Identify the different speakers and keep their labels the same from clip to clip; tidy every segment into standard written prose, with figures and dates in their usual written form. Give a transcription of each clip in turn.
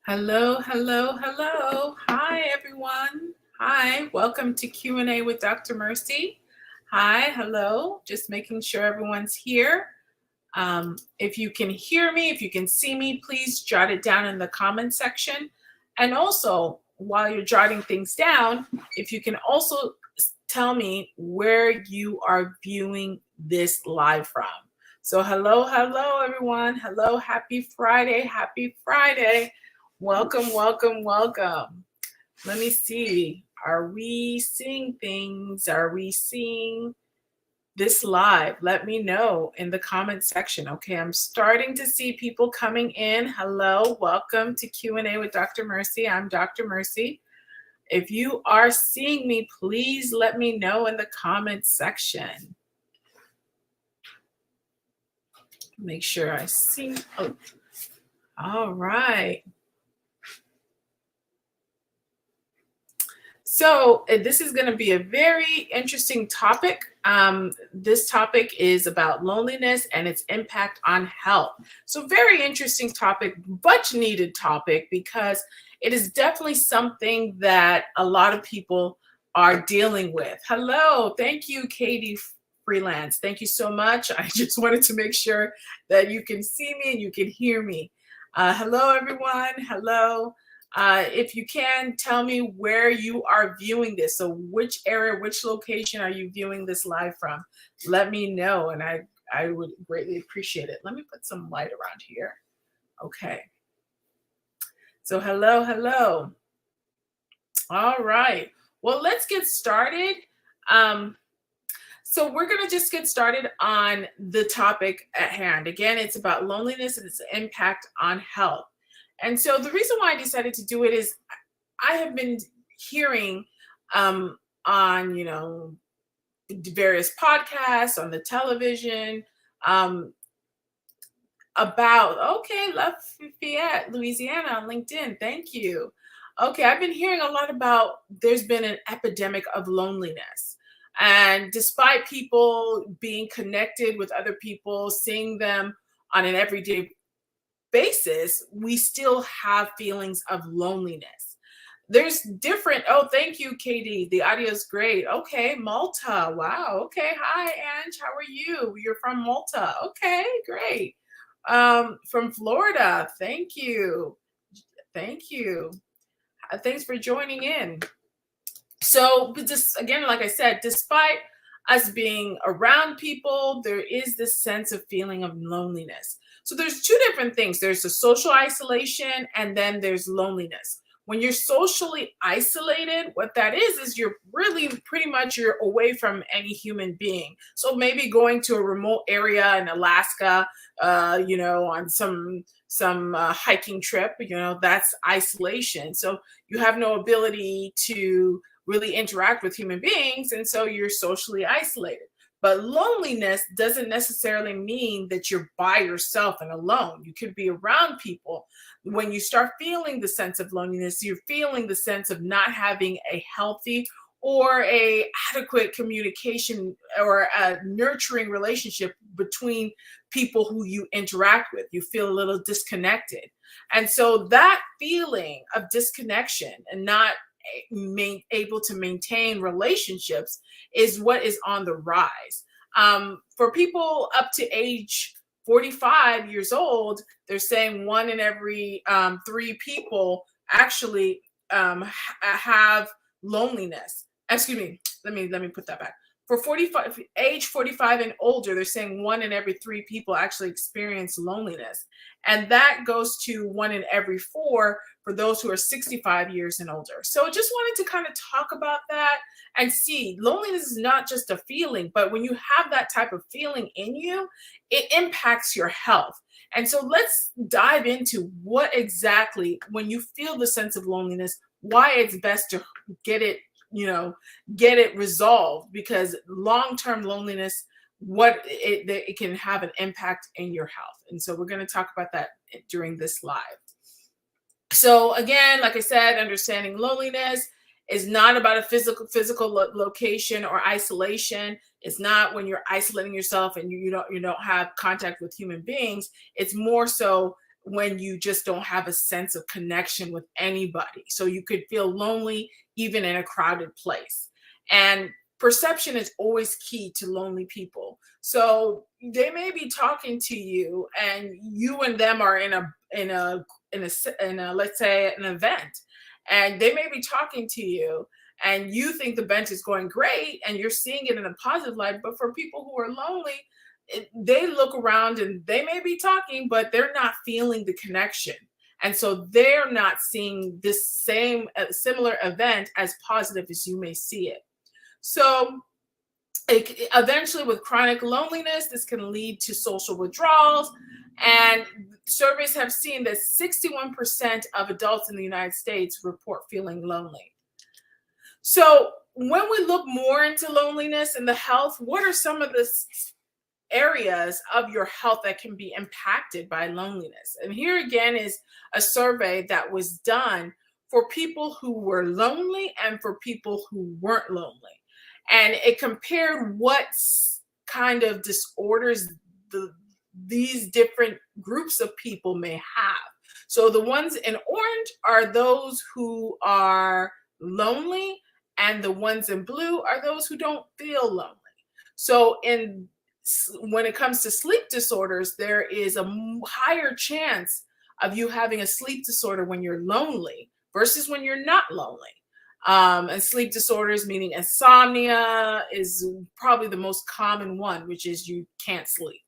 Speaker 1: Hello, hello, hello. Hi, everyone. Hi, welcome to Q&A with Dr. Mercy. Hi, hello. Just making sure everyone's here. If you can hear me, if you can see me, please jot it down in the comment section. And also, while you're jotting things down, if you can also tell me where you are viewing this live from. So hello, hello, everyone. Hello, happy Friday. Happy Friday. Welcome, welcome, welcome. Let me see. Are we seeing things? Are we seeing this live? Let me know in the comment section. Okay, I'm starting to see people coming in. Hello, welcome to Q&A with Dr. Mercy. I'm Dr. Mercy. If you are seeing me, please let me know in the comment section. Make sure I see. Oh, all right. So this is going to be a very interesting topic. This topic is about loneliness and its impact on health. So very interesting topic, much needed topic, because it is definitely something that a lot of people are dealing with. Hello, thank you, Katie Freelance. Thank you so much. I just wanted to make sure that you can see me and you can hear me. Hello, everyone. Hello. If you can, tell me where you are viewing this. So which area, which location are you viewing this live from? Let me know, and I would greatly appreciate it. Let me put some light around here. Okay. So hello, hello. All right. Well, let's get started. So we're going to just get started on the topic at hand. Again, it's about loneliness and its impact on health. And so the reason why I decided to do it is I have been hearing on, various podcasts, on the television, about, okay, Lafayette, Louisiana on LinkedIn. Thank you. Okay, I've been hearing a lot about there's been an epidemic of loneliness. And despite people being connected with other people, seeing them on an everyday basis, we still have feelings of loneliness. There's different, oh, thank you, Katie. The audio's great. Okay, Malta. Wow. Okay. Hi, Ange. How are you? You're from Malta. Okay, great. From Florida. Thank you. Thank you. Thanks for joining in. So, but just again, like I said, despite us being around people, there is this sense of feeling of loneliness. So there's two different things. There's the social isolation and then there's loneliness. When you're socially isolated, what that is you're really pretty much you're away from any human being. So maybe going to a remote area in Alaska, on some hiking trip, that's isolation. So you have no ability to really interact with human beings, and so you're socially isolated. But loneliness doesn't necessarily mean that you're by yourself and alone. You could be around people. When you start feeling the sense of loneliness, you're feeling the sense of not having a healthy or a adequate communication or a nurturing relationship between people who you interact with. You feel a little disconnected. And so that feeling of disconnection and not able to maintain relationships is what is on the rise. For people up to age 45 years old, they're saying one in every three people actually have loneliness. Excuse me. Let me put that back. For age 45 and older, they're saying one in every three people actually experience loneliness. And that goes to one in every four for those who are 65 years and older. So I just wanted to kind of talk about that and see loneliness is not just a feeling, but when you have that type of feeling in you, it impacts your health. And so let's dive into what exactly, when you feel the sense of loneliness, why it's best to get it resolved, because long-term loneliness, it can have an impact in your health. And so we're going to talk about that during this live. So again, like I said, understanding loneliness is not about a physical location or isolation. It's not when you're isolating yourself and you don't have contact with human beings. It's more so when you just don't have a sense of connection with anybody. So you could feel lonely even in a crowded place. And perception is always key to lonely people. So they may be talking to you, and you and them are in a let's say an event, and they may be talking to you, and you think the event is going great and you're seeing it in a positive light. But for people who are lonely, they look around and they may be talking, but they're not feeling the connection. And so they're not seeing this same similar event as positive as you may see it. So eventually, with chronic loneliness, this can lead to social withdrawals. And surveys have seen that 61% of adults in the United States report feeling lonely. So when we look more into loneliness and the health, what are some of the areas of your health that can be impacted by loneliness? And here again is a survey that was done for people who were lonely and for people who weren't lonely. And it compared what kind of disorders these different groups of people may have. So the ones in orange are those who are lonely, and the ones in blue are those who don't feel lonely. So when it comes to sleep disorders, there is a higher chance of you having a sleep disorder when you're lonely versus when you're not lonely. And sleep disorders, meaning insomnia, is probably the most common one, which is you can't sleep.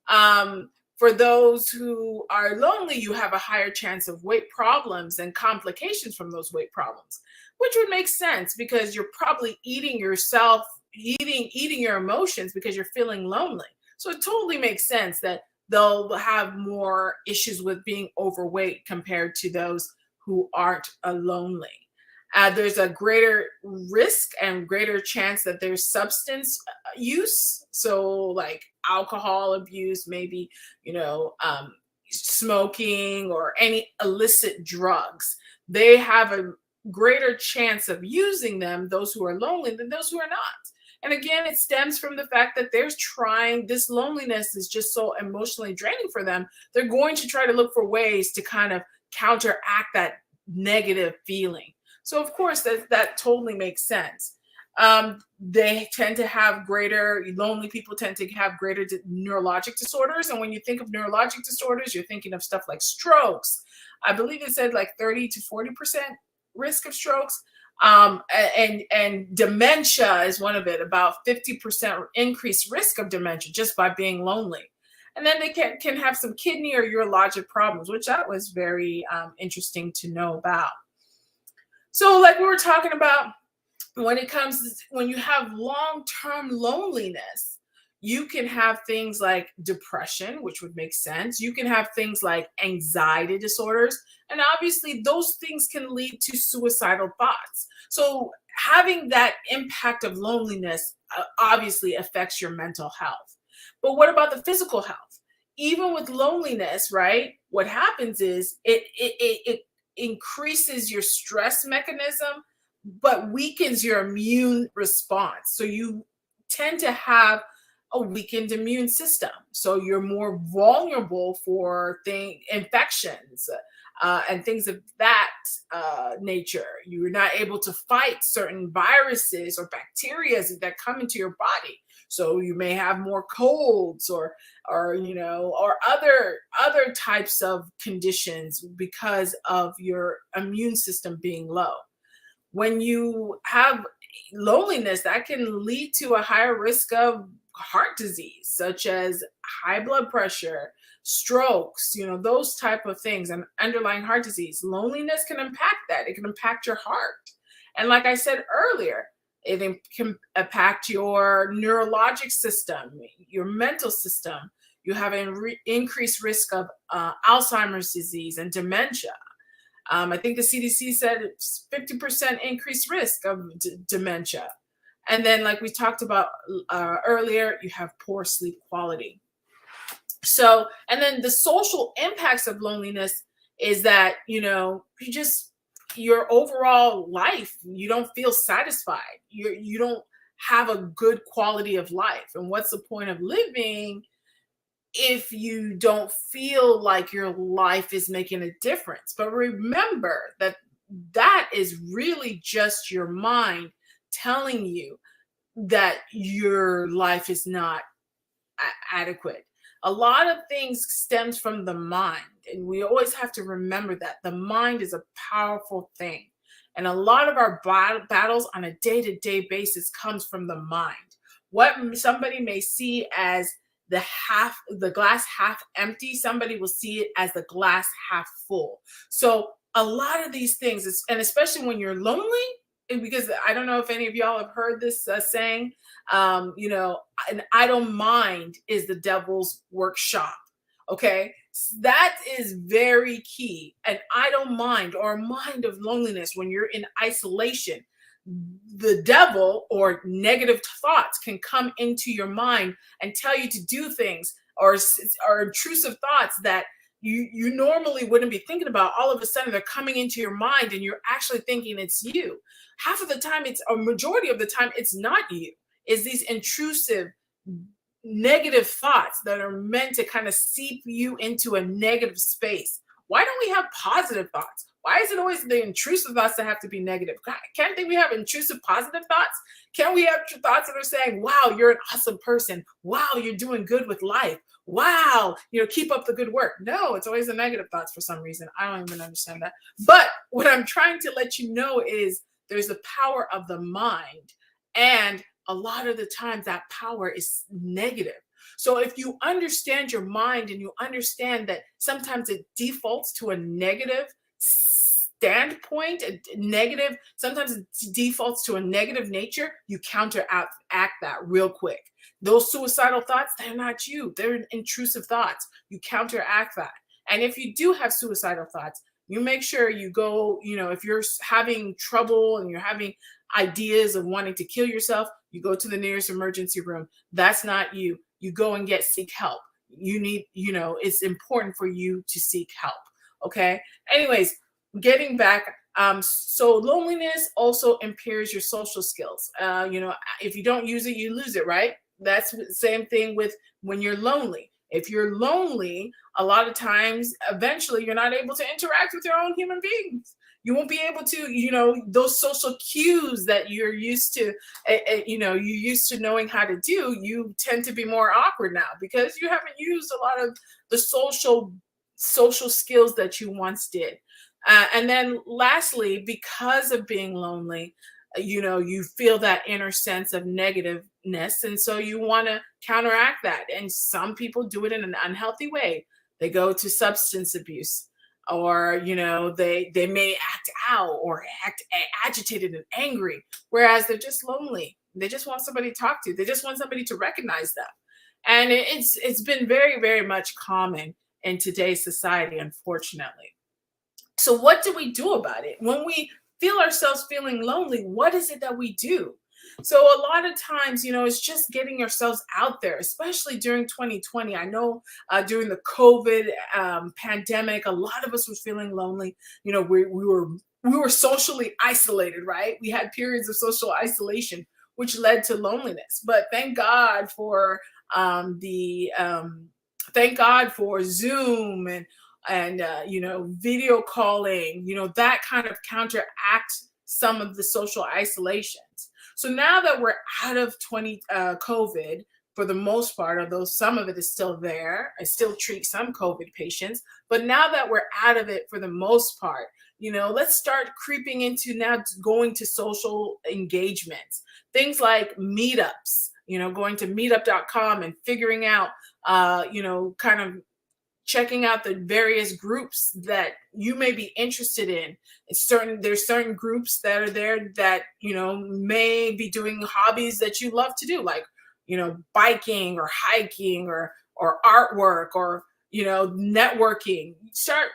Speaker 1: For those who are lonely, you have a higher chance of weight problems and complications from those weight problems, which would make sense because you're probably eating yourself, eating your emotions because you're feeling lonely. So it totally makes sense that they'll have more issues with being overweight compared to those who aren't lonely. There's a greater risk and greater chance that there's substance use. So like alcohol abuse, maybe, smoking or any illicit drugs. They have a greater chance of using them, those who are lonely, than those who are not. And again, it stems from the fact that this loneliness is just so emotionally draining for them. They're going to try to look for ways to kind of counteract that negative feeling. So of course that totally makes sense. Lonely people tend to have greater neurologic disorders. And when you think of neurologic disorders, you're thinking of stuff like strokes. I believe it said like 30 to 40% risk of strokes. And dementia is one of it, about 50% increased risk of dementia just by being lonely. And then they can have some kidney or urologic problems, which that was very interesting to know about. So like we were talking about, when you have long-term loneliness, you can have things like depression, which would make sense. You can have things like anxiety disorders. And obviously those things can lead to suicidal thoughts. So having that impact of loneliness obviously affects your mental health. But what about the physical health? Even with loneliness, right? What happens is it increases your stress mechanism, but weakens your immune response. So you tend to have a weakened immune system. So you're more vulnerable for infections and things of that nature. You're not able to fight certain viruses or bacteria that come into your body. So you may have more colds or other types of conditions because of your immune system being low. When you have loneliness, that can lead to a higher risk of heart disease, such as high blood pressure, strokes, those type of things, and underlying heart disease. Loneliness can impact that. It can impact your heart. And like I said earlier, it can impact your neurologic system, your mental system. You have an increased risk of Alzheimer's disease and dementia. I think the CDC said it's 50% increased risk of dementia. And then, like we talked about earlier, you have poor sleep quality. So, and then the social impacts of loneliness is that, your overall life, you don't feel satisfied. You don't have a good quality of life. And what's the point of living if you don't feel like your life is making a difference. But remember that that is really just your mind telling you that your life is not adequate. A lot of things stems from the mind, and we always have to remember that the mind is a powerful thing. And a lot of our battles on a day-to-day basis comes from the mind. What somebody may see as the glass half empty, somebody will see it as the glass half full. So a lot of these things, and especially when you're lonely, and because I don't know if any of y'all have heard this saying, an idle mind is the devil's workshop. Okay. That is very key. An idle mind, or a mind of loneliness, when you're in isolation, the devil or negative thoughts can come into your mind and tell you to do things, or intrusive thoughts that you normally wouldn't be thinking about. All of a sudden they're coming into your mind and you're actually thinking it's you. Half of the time, it's a majority of the time, it's not you. It's these intrusive negative thoughts that are meant to kind of seep you into a negative space. Why don't we have positive thoughts? Why is it always the intrusive thoughts that have to be negative? Can't we have intrusive positive thoughts? Can we have thoughts that are saying, wow, you're an awesome person. Wow, you're doing good with life. Wow, keep up the good work. No, it's always the negative thoughts for some reason. I don't even understand that. But what I'm trying to let you know is there's the power of the mind. And a lot of the times that power is negative. So if you understand your mind and you understand that sometimes it defaults to a negative standpoint, a negative, sometimes it defaults to a negative nature, you counteract that real quick. Those suicidal thoughts, they're not you. They're intrusive thoughts. You counteract that. And if you do have suicidal thoughts, you make sure you go, if you're having trouble and you're having ideas of wanting to kill yourself, you go to the nearest emergency room. That's not you. You go and seek help. You need, it's important for you to seek help. Okay. Anyways, getting back. So loneliness also impairs your social skills. If you don't use it, you lose it, right? That's the same thing with when you're lonely. If you're lonely, a lot of times, eventually, you're not able to interact with your own human beings. You won't be able to, those social cues that you're used to, you're used to knowing how to do, you tend to be more awkward now because you haven't used a lot of the social skills that you once did. And then lastly, because of being lonely, you feel that inner sense of negativeness. And so you want to counteract that. And some people do it in an unhealthy way. They go to substance abuse, or, they may act out or act agitated and angry, whereas they're just lonely. They just want somebody to talk to. They just want somebody to recognize them. And it's been very, very much common in today's society, unfortunately. So what do we do about it? When we feel ourselves feeling lonely, what is it that we do? So a lot of times, it's just getting yourselves out there, especially during 2020. I know during the COVID pandemic, a lot of us were feeling lonely. We were socially isolated, right? We had periods of social isolation, which led to loneliness. But thank God for thank God for Zoom and video calling, that kind of counteract some of the social isolations. So now that we're out of COVID for the most part, although some of it is still there, I still treat some COVID patients, but now that we're out of it for the most part, let's start creeping into now going to social engagements, things like meetups, going to meetup.com and figuring out, kind of checking out the various groups that you may be interested in. There's certain groups that are there that, may be doing hobbies that you love to do, like, biking or hiking or artwork or, networking. Start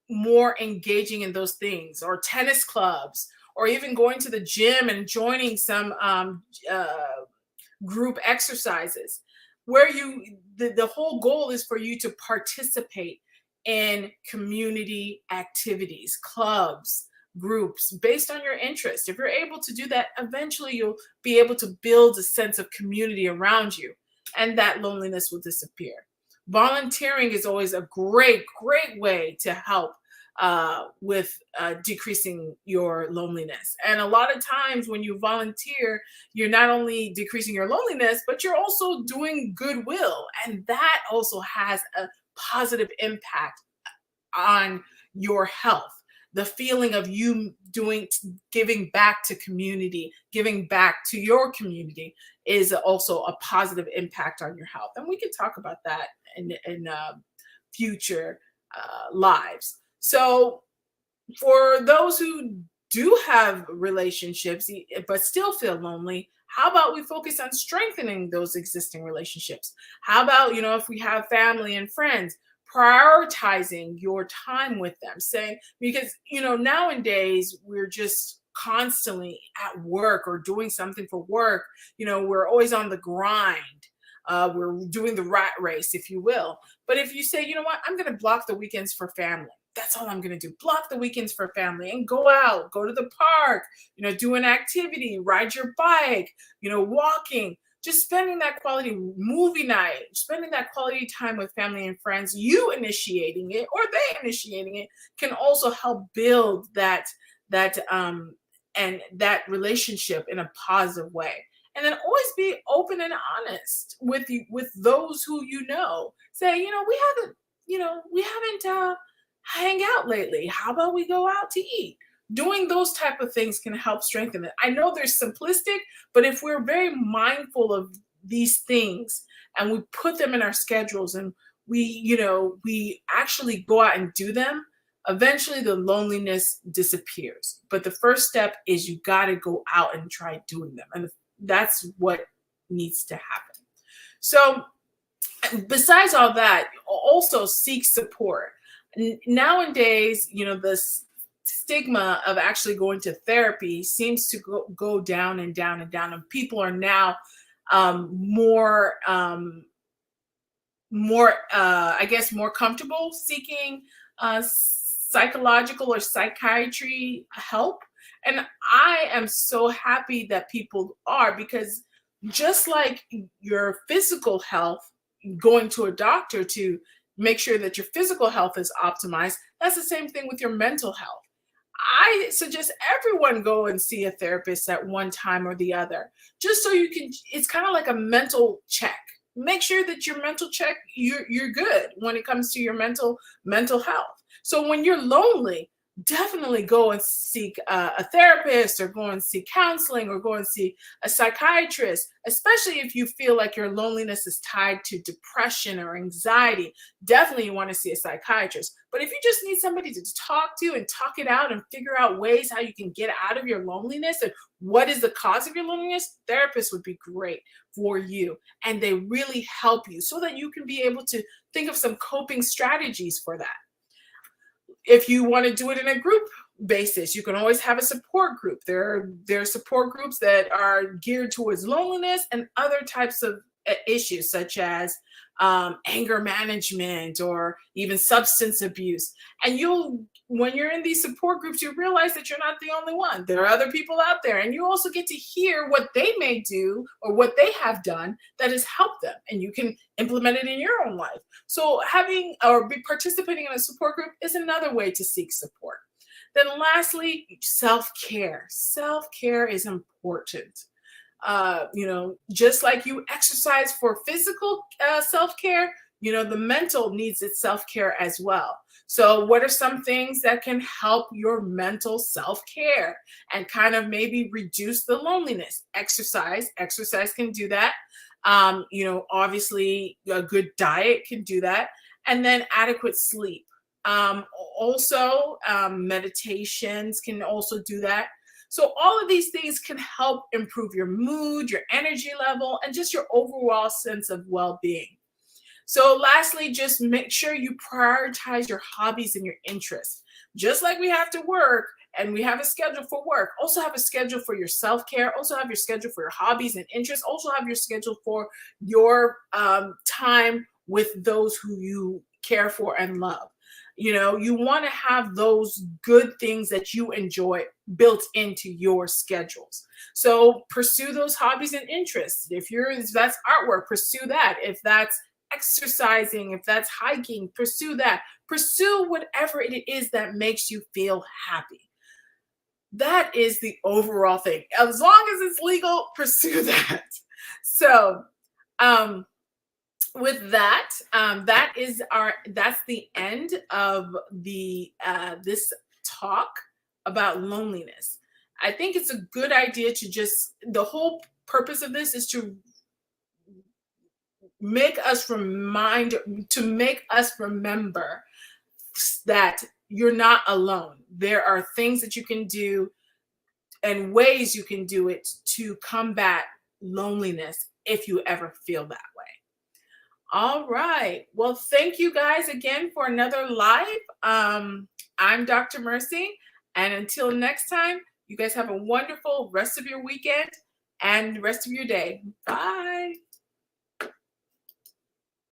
Speaker 1: more engaging in those things, or tennis clubs, or even going to the gym and joining some group exercises, where the whole goal is for you to participate in community activities, clubs, groups based on your interest. If you're able to do that, eventually you'll be able to build a sense of community around you, and that loneliness will disappear. Volunteering is always a great way to help with decreasing your loneliness. And a lot of times when you volunteer, you're not only decreasing your loneliness, but you're also doing goodwill. And that also has a positive impact on your health. The feeling of you giving back to community, giving back to your community is also a positive impact on your health. And we can talk about that in future lives. So for those who do have relationships but still feel lonely, how about we focus on strengthening those existing relationships? How about, if we have family and friends, prioritizing your time with them, saying, because, nowadays we're just constantly at work or doing something for work. We're always on the grind. We're doing the rat race, if you will. But if you say, you know what, I'm going to block the weekends for family. That's all I'm going to do. Block the weekends for family and go out, go to the park, do an activity, ride your bike, walking, just spending that quality movie night, spending that quality time with family and friends, you initiating it or they initiating it can also help build that relationship in a positive way. And then always be open and honest with those who say, we haven't hang out lately. How about we go out to eat? Doing those type of things can help strengthen it. I know they're simplistic, but if we're very mindful of these things and we put them in our schedules and we actually go out and do them, eventually the loneliness disappears. But the first step is you got to go out and try doing them. And that's what needs to happen. So besides all that, also seek support. Nowadays, the stigma of actually going to therapy seems to go down and down and down. And people are now more, I guess, more comfortable seeking psychological or psychiatry help. And I am so happy that people are, because just like your physical health, going to a doctor to make sure that your physical health is optimized, that's the same thing with your mental health. I suggest everyone go and see a therapist at one time or the other, just so it's kind of like a mental check. Make sure that your mental check, you're good when it comes to your mental health. So when you're lonely, definitely go and seek a therapist, or go and seek counseling, or go and see a psychiatrist, especially if you feel like your loneliness is tied to depression or anxiety. Definitely you want to see a psychiatrist. But if you just need somebody to talk to and talk it out and figure out ways how you can get out of your loneliness and what is the cause of your loneliness, therapists would be great for you. And they really help you so that you can be able to think of some coping strategies for that. If you want to do it in a group basis, you can always have a support group. There are support groups that are geared towards loneliness and other types of issues, such as anger management or even substance abuse. And when you're in these support groups, you realize that you're not the only one. There are other people out there, and you also get to hear what they may do or what they have done that has helped them, and you can implement it in your own life. So participating in a support group is another way to seek support. Then lastly, self-care. Self-care is important. Just like you exercise for physical self-care, the mental needs its self-care as well. So what are some things that can help your mental self-care and kind of maybe reduce the loneliness? Exercise can do that. Obviously a good diet can do that. And then adequate sleep. Also, meditations can also do that. So all of these things can help improve your mood, your energy level, and just your overall sense of well-being. So lastly, just make sure you prioritize your hobbies and your interests. Just like we have to work and we have a schedule for work, also have a schedule for your self-care, also have your schedule for your hobbies and interests, also have your schedule for your time with those who you care for and love. You want to have those good things that you enjoy built into your schedules. So pursue those hobbies and interests. If that's artwork, pursue that. If that's exercising, if that's hiking, pursue that. Pursue whatever it is that makes you feel happy. That is the overall thing. As long as it's legal, pursue that. So, um, with that, that's the end of the this talk about loneliness. I think it's a good idea to just, the whole purpose of this is to make us remember that you're not alone. There are things that you can do and ways you can do it to combat loneliness if you ever feel that way. All right. Well, thank you guys again for another live. I'm Dr. Mercy. And until next time, you guys have a wonderful rest of your weekend and rest of your day. Bye.